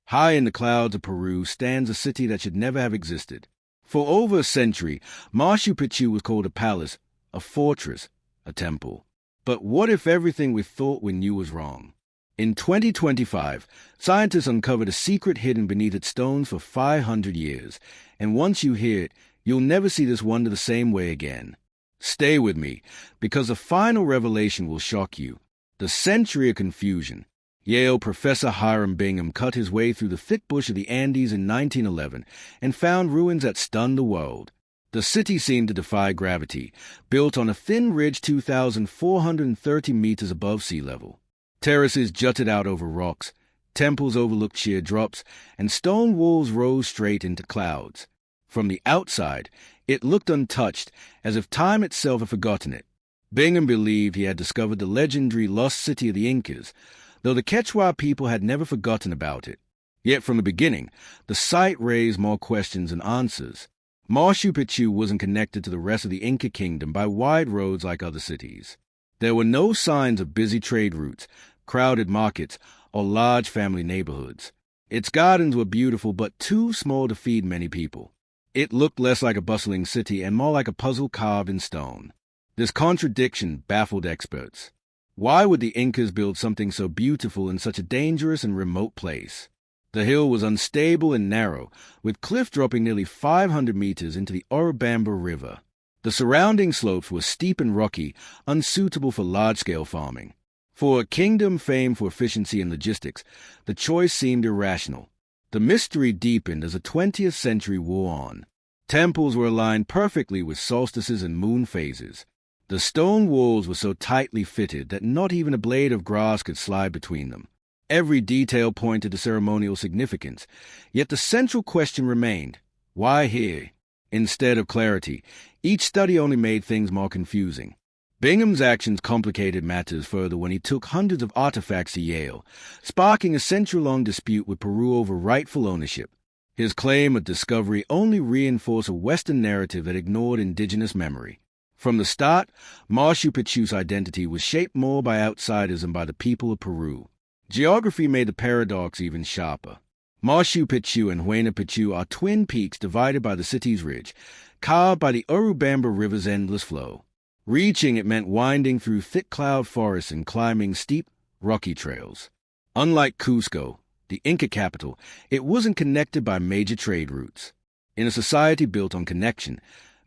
High in the clouds of Peru stands a city that should never have existed. For over a century, Machu Picchu was called a palace, a fortress, a temple. But what if everything we thought we knew was wrong? In 2025, scientists uncovered a secret hidden beneath its stones for 500 years, and once you hear it, you'll never see this wonder the same way again. Stay with me, because the final revelation will shock you. The century of confusion. Yale professor Hiram Bingham cut his way through the thick bush of the Andes in 1911 and found ruins that stunned the world. The city seemed to defy gravity, built on a thin ridge 2,430 meters above sea level. Terraces jutted out over rocks, temples overlooked sheer drops, and stone walls rose straight into clouds. From the outside, it looked untouched, as if time itself had forgotten it. Bingham believed he had discovered the legendary lost city of the Incas, though the Quechua people had never forgotten about it. Yet from the beginning, the site raised more questions than answers. Machu Picchu wasn't connected to the rest of the Inca kingdom by wide roads like other cities. There were no signs of busy trade routes, crowded markets, or large family neighborhoods. Its gardens were beautiful but too small to feed many people. It looked less like a bustling city and more like a puzzle carved in stone. This contradiction baffled experts. Why would the Incas build something so beautiful in such a dangerous and remote place? The hill was unstable and narrow, with cliff dropping nearly 500 meters into the Urubamba River. The surrounding slopes were steep and rocky, unsuitable for large-scale farming. For a kingdom famed for efficiency and logistics, the choice seemed irrational. The mystery deepened as the 20th century wore on. Temples were aligned perfectly with solstices and moon phases. The stone walls were so tightly fitted that not even a blade of grass could slide between them. Every detail pointed to ceremonial significance, yet the central question remained, why here? Instead of clarity, each study only made things more confusing. Bingham's actions complicated matters further when he took hundreds of artifacts to Yale, sparking a century-long dispute with Peru over rightful ownership. His claim of discovery only reinforced a Western narrative that ignored indigenous memory. From the start, Machu Picchu's identity was shaped more by outsiders than by the people of Peru. Geography made the paradox even sharper. Machu Picchu and Huayna Picchu are twin peaks divided by the city's ridge, carved by the Urubamba River's endless flow. Reaching it meant winding through thick cloud forests and climbing steep, rocky trails. Unlike Cusco, the Inca capital, it wasn't connected by major trade routes. In a society built on connection,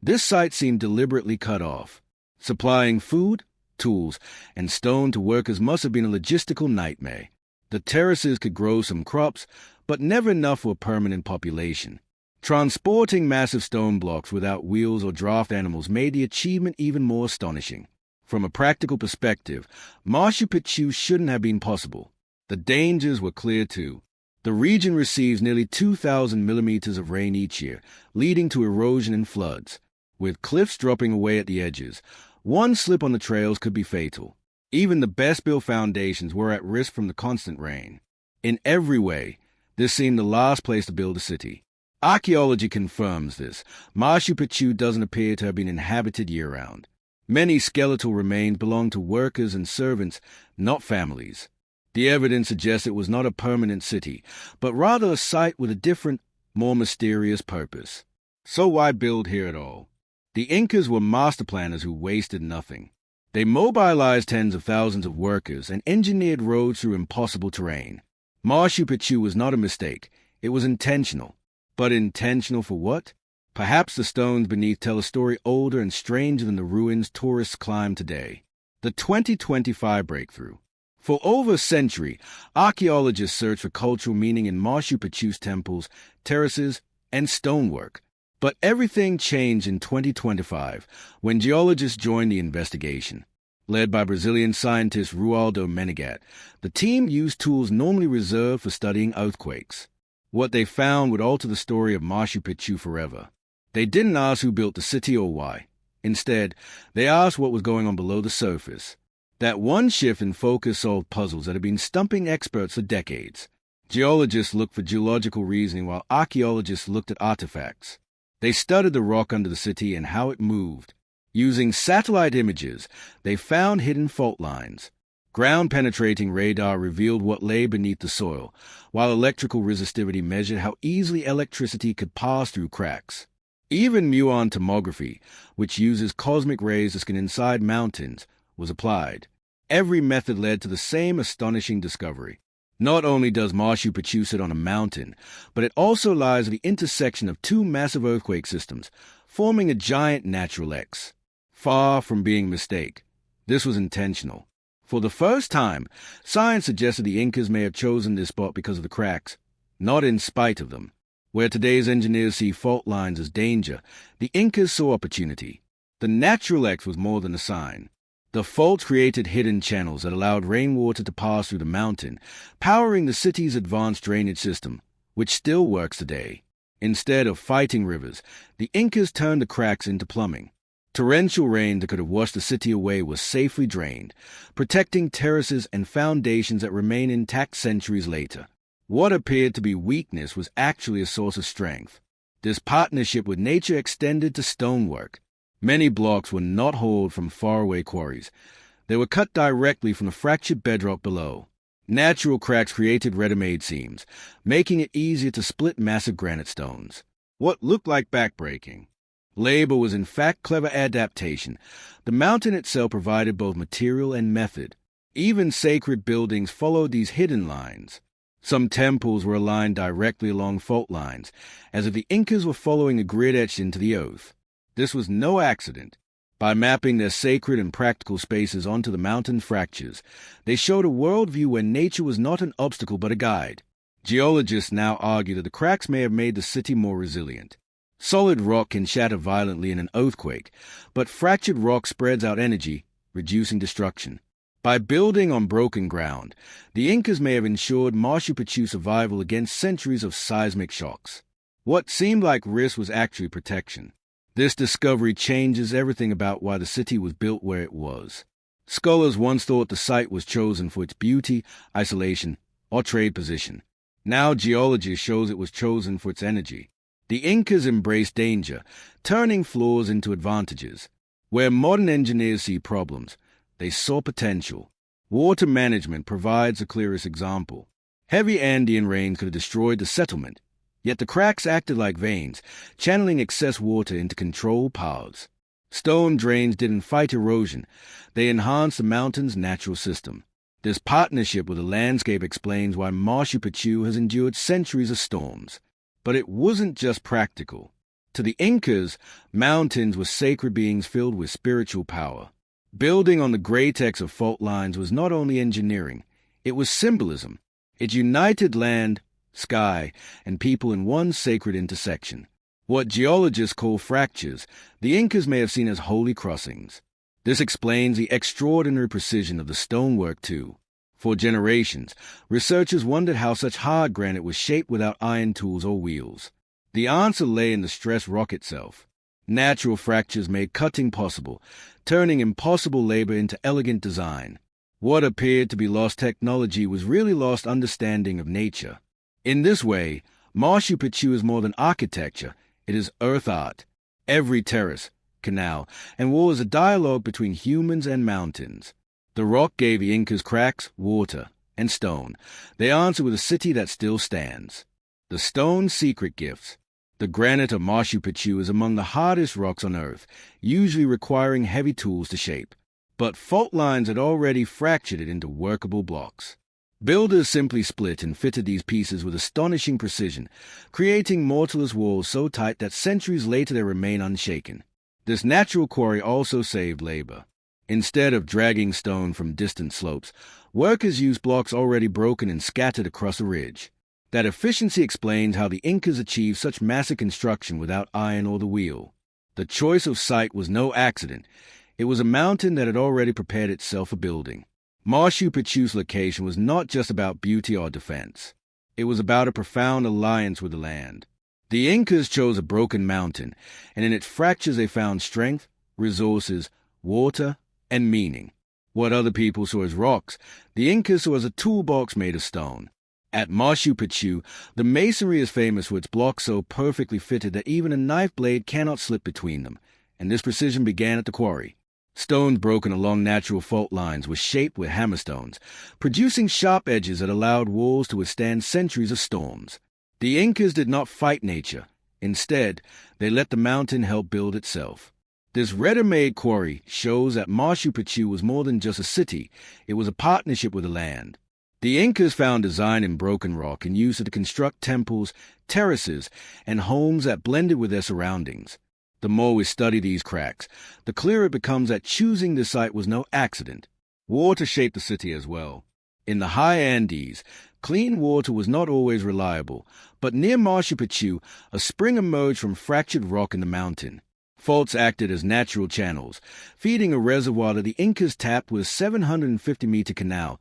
this site seemed deliberately cut off. Supplying food, tools, and stone to workers must have been a logistical nightmare. The terraces could grow some crops, but never enough for a permanent population. Transporting massive stone blocks without wheels or draft animals made the achievement even more astonishing. From a practical perspective, Machu Picchu shouldn't have been possible. The dangers were clear too. The region receives nearly 2,000 millimeters of rain each year, leading to erosion and floods. With cliffs dropping away at the edges, one slip on the trails could be fatal. Even the best-built foundations were at risk from the constant rain. In every way, this seemed the last place to build a city. Archaeology confirms this. Machu Picchu doesn't appear to have been inhabited year-round. Many skeletal remains belong to workers and servants, not families. The evidence suggests it was not a permanent city, but rather a site with a different, more mysterious purpose. So why build here at all? The Incas were master planners who wasted nothing. They mobilized tens of thousands of workers and engineered roads through impossible terrain. Machu Picchu was not a mistake. It was intentional. But intentional for what? Perhaps the stones beneath tell a story older and stranger than the ruins tourists climb today. The 2025 breakthrough. For over a century, archaeologists searched for cultural meaning in Machu Picchu's temples, terraces, and stonework. But everything changed in 2025 when geologists joined the investigation. Led by Brazilian scientist Rualdo Menegat, the team used tools normally reserved for studying earthquakes. What they found would alter the story of Machu Picchu forever. They didn't ask who built the city or why. Instead, they asked what was going on below the surface. That one shift in focus solved puzzles that had been stumping experts for decades. Geologists looked for geological reasoning while archaeologists looked at artifacts. They studied the rock under the city and how it moved. Using satellite images, they found hidden fault lines. Ground-penetrating radar revealed what lay beneath the soil, while electrical resistivity measured how easily electricity could pass through cracks. Even muon tomography, which uses cosmic rays to scan inside mountains, was applied. Every method led to the same astonishing discovery. Not only does Machu Picchu sit on a mountain, but it also lies at the intersection of two massive earthquake systems, forming a giant natural X. Far from being a mistake, this was intentional. For the first time, science suggested the Incas may have chosen this spot because of the cracks, not in spite of them. Where today's engineers see fault lines as danger, the Incas saw opportunity. The natural X was more than a sign. The faults created hidden channels that allowed rainwater to pass through the mountain, powering the city's advanced drainage system, which still works today. Instead of fighting rivers, the Incas turned the cracks into plumbing. Torrential rain that could have washed the city away was safely drained, protecting terraces and foundations that remain intact centuries later. What appeared to be weakness was actually a source of strength. This partnership with nature extended to stonework. Many blocks were not hauled from faraway quarries. They were cut directly from the fractured bedrock below. Natural cracks created ready-made seams, making it easier to split massive granite stones. What looked like backbreaking. Labor was in fact clever adaptation. The mountain itself provided both material and method. Even sacred buildings followed these hidden lines. Some temples were aligned directly along fault lines, as if the Incas were following a grid etched into the earth. This was no accident. By mapping their sacred and practical spaces onto the mountain fractures, they showed a worldview where nature was not an obstacle but a guide. Geologists now argue that the cracks may have made the city more resilient. Solid rock can shatter violently in an earthquake, but fractured rock spreads out energy, reducing destruction. By building on broken ground, the Incas may have ensured Machu Picchu's survival against centuries of seismic shocks. What seemed like risk was actually protection. This discovery changes everything about why the city was built where it was. Scholars once thought the site was chosen for its beauty, isolation, or trade position. Now geology shows it was chosen for its energy. The Incas embraced danger, turning flaws into advantages. Where modern engineers see problems, they saw potential. Water management provides the clearest example. Heavy Andean rains could have destroyed the settlement, yet the cracks acted like veins, channeling excess water into controlled paths. Stone drains didn't fight erosion, they enhanced the mountain's natural system. This partnership with the landscape explains why Machu Picchu has endured centuries of storms. But it wasn't just practical. To the Incas, mountains were sacred beings filled with spiritual power. Building on the great X of fault lines was not only engineering, it was symbolism. It united land, sky, and people in one sacred intersection. What geologists call fractures, the Incas may have seen as holy crossings. This explains the extraordinary precision of the stonework, too. For generations, researchers wondered how such hard granite was shaped without iron tools or wheels. The answer lay in the stressed rock itself. Natural fractures made cutting possible, turning impossible labor into elegant design. What appeared to be lost technology was really lost understanding of nature. In this way, Machu Picchu is more than architecture, it is earth art. Every terrace, canal, and wall is a dialogue between humans and mountains. The rock gave the Incas cracks, water, and stone. They answered with a city that still stands. The stone's secret gifts. The granite of Machu Picchu is among the hardest rocks on Earth, usually requiring heavy tools to shape. But fault lines had already fractured it into workable blocks. Builders simply split and fitted these pieces with astonishing precision, creating mortarless walls so tight that centuries later they remain unshaken. This natural quarry also saved labor. Instead of dragging stone from distant slopes, workers used blocks already broken and scattered across a ridge. That efficiency explains how the Incas achieved such massive construction without iron or the wheel. The choice of site was no accident. It was a mountain that had already prepared itself for building. Machu Picchu's location was not just about beauty or defense. It was about a profound alliance with the land. The Incas chose a broken mountain, and in its fractures they found strength, resources, water, and meaning. What other people saw as rocks, the Incas saw as a toolbox made of stone. At Machu Picchu, the masonry is famous for its blocks so perfectly fitted that even a knife blade cannot slip between them, and this precision began at the quarry. Stones broken along natural fault lines were shaped with hammerstones, producing sharp edges that allowed walls to withstand centuries of storms. The Incas did not fight nature. Instead, they let the mountain help build itself. This ready-made quarry shows that Machu Picchu was more than just a city, it was a partnership with the land. The Incas found design in broken rock and used it to construct temples, terraces, and homes that blended with their surroundings. The more we study these cracks, the clearer it becomes that choosing this site was no accident. Water shaped the city as well. In the high Andes, clean water was not always reliable, but near Machu Picchu, a spring emerged from fractured rock in the mountain. Faults acted as natural channels, feeding a reservoir that the Incas tapped with a 750-meter canal,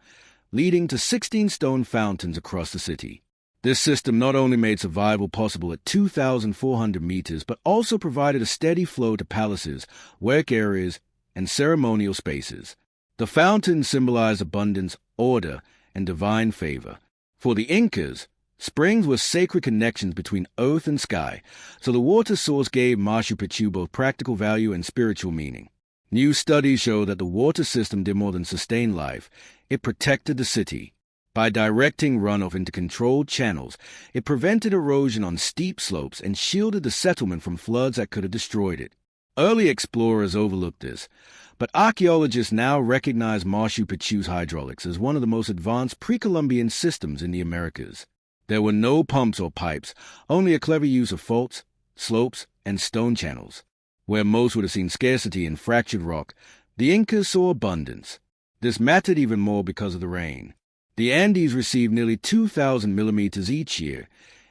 leading to 16 stone fountains across the city. This system not only made survival possible at 2,400 meters, but also provided a steady flow to palaces, work areas, and ceremonial spaces. The fountains symbolized abundance, order, and divine favor. For the Incas, springs were sacred connections between earth and sky, so the water source gave Machu Picchu both practical value and spiritual meaning. New studies show that the water system did more than sustain life. It protected the city. By directing runoff into controlled channels, it prevented erosion on steep slopes and shielded the settlement from floods that could have destroyed it. Early explorers overlooked this, but archaeologists now recognize Machu Picchu's hydraulics as one of the most advanced pre-Columbian systems in the Americas. There were no pumps or pipes, only a clever use of faults, slopes, and stone channels. Where most would have seen scarcity in fractured rock, the Incas saw abundance. This mattered even more because of the rain. The Andes received nearly 2,000 millimeters each year,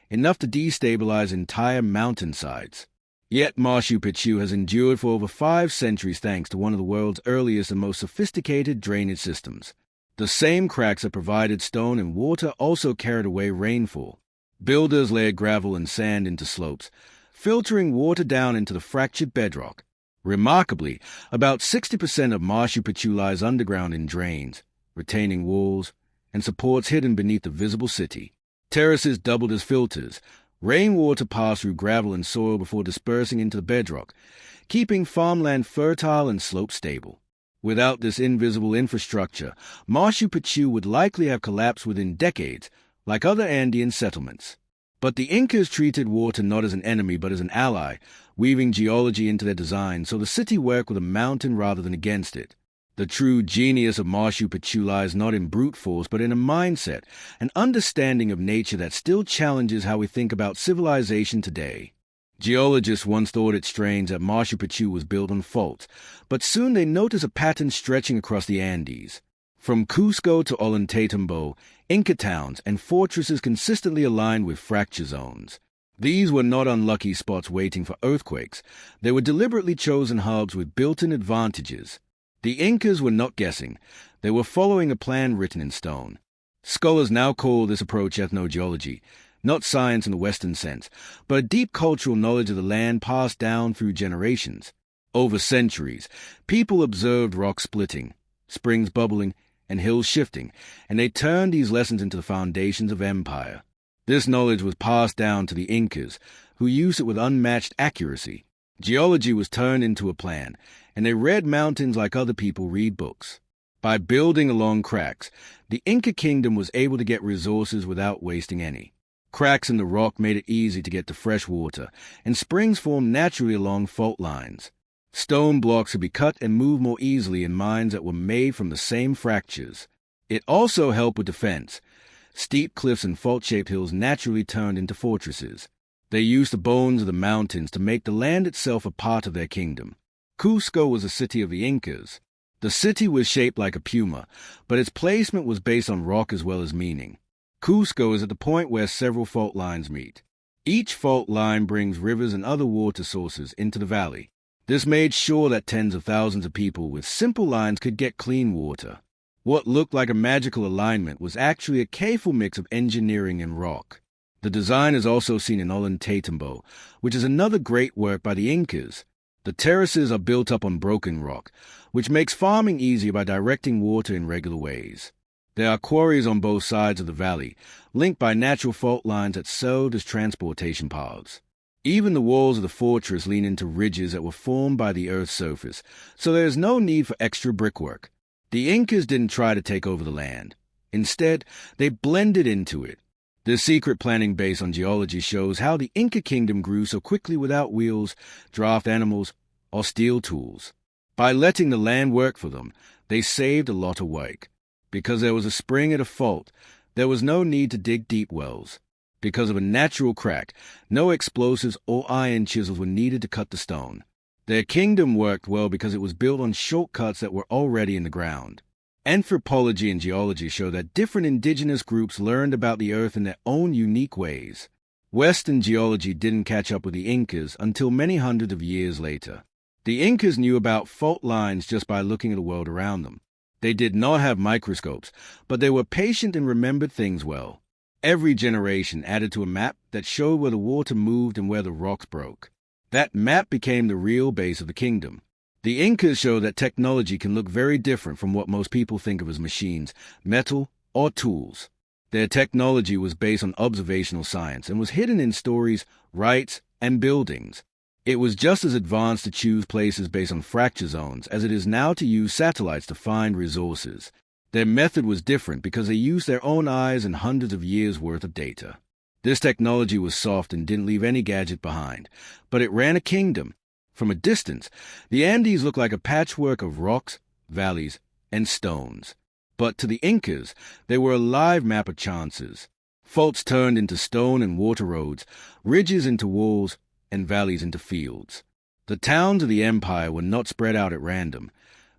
enough to destabilize entire mountainsides. Yet Machu Picchu has endured for over 5 centuries thanks to one of the world's earliest and most sophisticated drainage systems. The same cracks that provided stone and water also carried away rainfall. Builders layered gravel and sand into slopes, filtering water down into the fractured bedrock. Remarkably, about 60% of Machu Picchu lies underground in drains, retaining walls, and supports hidden beneath the visible city. Terraces doubled as filters. Rainwater passed through gravel and soil before dispersing into the bedrock, keeping farmland fertile and slopes stable. Without this invisible infrastructure, Machu Picchu would likely have collapsed within decades, like other Andean settlements. But the Incas treated water not as an enemy but as an ally, weaving geology into their design so the city worked with a mountain rather than against it. The true genius of Machu Picchu lies not in brute force but in a mindset, an understanding of nature that still challenges how we think about civilization today. Geologists once thought it strange that Machu Picchu was built on faults, but soon they noticed a pattern stretching across the Andes. From Cusco to Ollantaytambo, Inca towns and fortresses consistently aligned with fracture zones. These were not unlucky spots waiting for earthquakes. They were deliberately chosen hubs with built-in advantages. The Incas were not guessing. They were following a plan written in stone. Scholars now call this approach ethnogeology, not science in the Western sense, but a deep cultural knowledge of the land passed down through generations. Over centuries, people observed rock splitting, springs bubbling, and hills shifting, and they turned these lessons into the foundations of empire. This knowledge was passed down to the Incas, who used it with unmatched accuracy. Geology was turned into a plan, and they read mountains like other people read books. By building along cracks, the Inca kingdom was able to get resources without wasting any. Cracks in the rock made it easy to get to fresh water, and springs formed naturally along fault lines. Stone blocks could be cut and moved more easily in mines that were made from the same fractures. It also helped with defense. Steep cliffs and fault-shaped hills naturally turned into fortresses. They used the bones of the mountains to make the land itself a part of their kingdom. Cusco was a city of the Incas. The city was shaped like a puma, but its placement was based on rock as well as meaning. Cusco is at the point where several fault lines meet. Each fault line brings rivers and other water sources into the valley. This made sure that tens of thousands of people with simple lines could get clean water. What looked like a magical alignment was actually a careful mix of engineering and rock. The design is also seen in Ollantaytambo, which is another great work by the Incas. The terraces are built up on broken rock, which makes farming easier by directing water in regular ways. There are quarries on both sides of the valley, linked by natural fault lines that served as transportation paths. Even the walls of the fortress lean into ridges that were formed by the Earth's surface, so there is no need for extra brickwork. The Incas didn't try to take over the land. Instead, they blended into it. This secret planning based on geology shows how the Inca kingdom grew so quickly without wheels, draft animals, or steel tools. By letting the land work for them, they saved a lot of work. Because there was a spring at a fault, there was no need to dig deep wells. Because of a natural crack, no explosives or iron chisels were needed to cut the stone. Their kingdom worked well because it was built on shortcuts that were already in the ground. Anthropology and geology show that different indigenous groups learned about the Earth in their own unique ways. Western geology didn't catch up with the Incas until many hundreds of years later. The Incas knew about fault lines just by looking at the world around them. They did not have microscopes, but they were patient and remembered things well. Every generation added to a map that showed where the water moved and where the rocks broke. That map became the real base of the kingdom. The Incas show that technology can look very different from what most people think of as machines, metal, or tools. Their technology was based on observational science and was hidden in stories, rites, and buildings. It was just as advanced to choose places based on fracture zones as it is now to use satellites to find resources. Their method was different because they used their own eyes and hundreds of years' worth of data. This technology was soft and didn't leave any gadget behind, but it ran a kingdom. From a distance, the Andes looked like a patchwork of rocks, valleys, and stones. But to the Incas, they were a live map of chances. Faults turned into stone and water roads, ridges into walls, and valleys into fields. The towns of the empire were not spread out at random.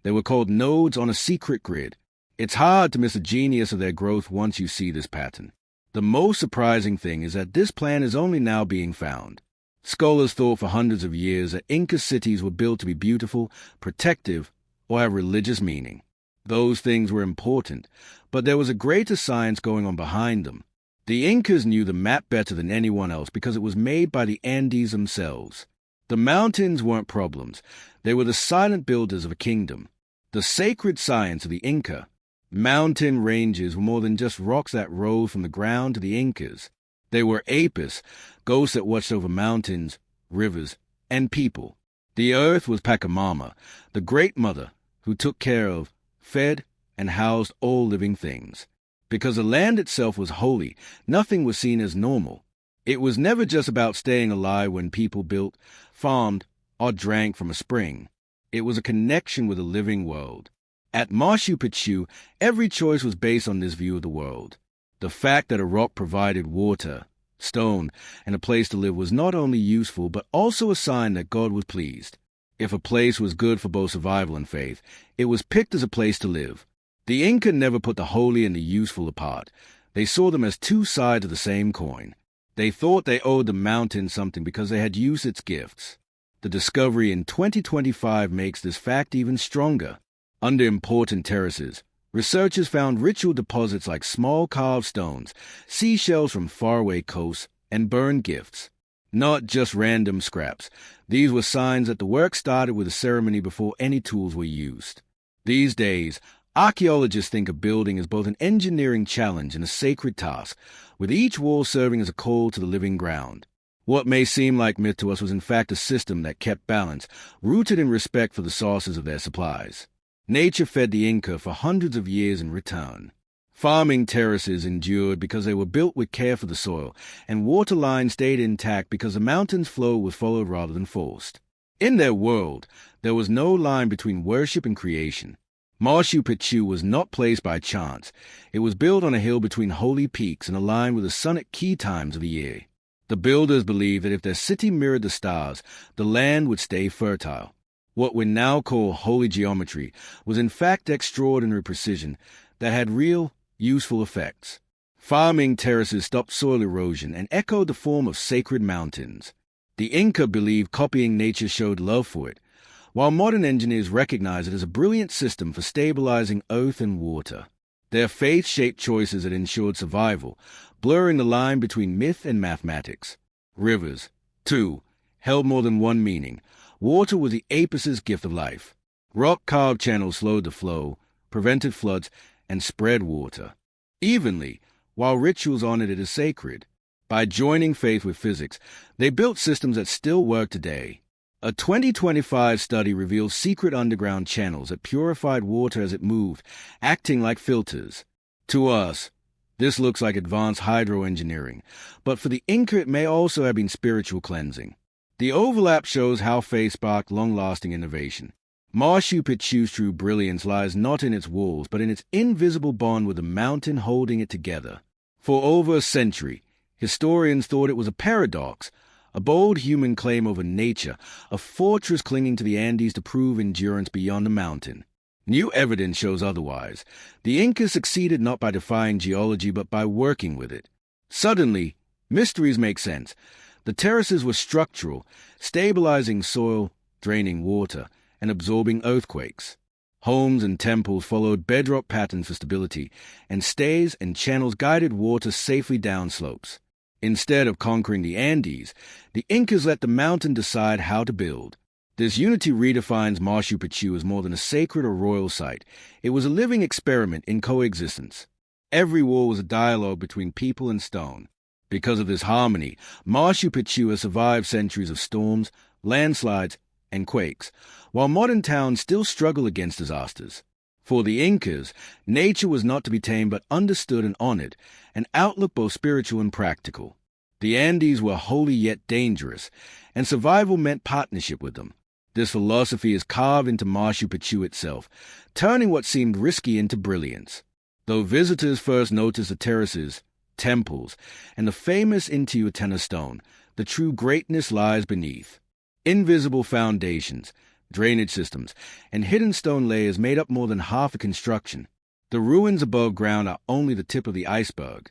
They were called nodes on a secret grid. It's hard to miss the genius of their growth once you see this pattern. The most surprising thing is that this plan is only now being found. Scholars thought for hundreds of years that Inca cities were built to be beautiful, protective, or have religious meaning. Those things were important, but there was a greater science going on behind them. The Incas knew the map better than anyone else because it was made by the Andes themselves. The mountains weren't problems. They were the silent builders of a kingdom. The sacred science of the Inca. Mountain ranges were more than just rocks that rose from the ground to the Incas. They were apis, ghosts that watched over mountains, rivers, and people. The earth was Pachamama, the Great Mother, who took care of, fed, and housed all living things. Because the land itself was holy, nothing was seen as normal. It was never just about staying alive when people built, farmed, or drank from a spring. It was a connection with the living world. At Machu Picchu, every choice was based on this view of the world. The fact that a rock provided water, stone, and a place to live was not only useful but also a sign that God was pleased. If a place was good for both survival and faith, it was picked as a place to live. The Inca never put the holy and the useful apart. They saw them as two sides of the same coin. They thought they owed the mountain something because they had used its gifts. The discovery in 2025 makes this fact even stronger. Under important terraces, researchers found ritual deposits like small carved stones, seashells from faraway coasts, and burned gifts. Not just random scraps. These were signs that the work started with a ceremony before any tools were used. These days, archaeologists think of building as both an engineering challenge and a sacred task, with each wall serving as a call to the living ground. What may seem like myth to us was in fact a system that kept balance, rooted in respect for the sources of their supplies. Nature fed the Inca for hundreds of years in return. Farming terraces endured because they were built with care for the soil, and water lines stayed intact because the mountain's flow was followed rather than forced. In their world, there was no line between worship and creation. Machu Picchu was not placed by chance. It was built on a hill between holy peaks and aligned with the sun at key times of the year. The builders believed that if their city mirrored the stars, the land would stay fertile. What we now call holy geometry was in fact extraordinary precision that had real, useful effects. Farming terraces stopped soil erosion and echoed the form of sacred mountains. The Inca believed copying nature showed love for it, while modern engineers recognize it as a brilliant system for stabilizing earth and water. Their faith shaped choices that ensured survival, blurring the line between myth and mathematics. Rivers, too, held more than one meaning. Water was the apis' gift of life. Rock-carved channels slowed the flow, prevented floods, and spread water evenly, while rituals honored it as sacred. By joining faith with physics, they built systems that still work today. A 2025 study revealed secret underground channels that purified water as it moved, acting like filters. To us, this looks like advanced hydroengineering, but for the Inca it may also have been spiritual cleansing. The overlap shows how faith sparked long-lasting innovation. Machu Picchu's true brilliance lies not in its walls, but in its invisible bond with the mountain holding it together. For over a century, historians thought it was a paradox, a bold human claim over nature, a fortress clinging to the Andes to prove endurance beyond the mountain. New evidence shows otherwise. The Incas succeeded not by defying geology, but by working with it. Suddenly, mysteries make sense. The terraces were structural, stabilizing soil, draining water, and absorbing earthquakes. Homes and temples followed bedrock patterns for stability, and stays and channels guided water safely down slopes. Instead of conquering the Andes, the Incas let the mountain decide how to build. This unity redefines Machu Picchu as more than a sacred or royal site. It was a living experiment in coexistence. Every wall was a dialogue between people and stone. Because of this harmony, Machu Picchu has survived centuries of storms, landslides, and quakes, while modern towns still struggle against disasters. For the Incas, nature was not to be tamed but understood and honored, an outlook both spiritual and practical. The Andes were holy yet dangerous, and survival meant partnership with them. This philosophy is carved into Machu Picchu itself, turning what seemed risky into brilliance. Though visitors first notice the terraces, temples, and the famous Intihuatana stone, the true greatness lies beneath. Invisible foundations, drainage systems, and hidden stone layers made up more than half the construction. The ruins above ground are only the tip of the iceberg.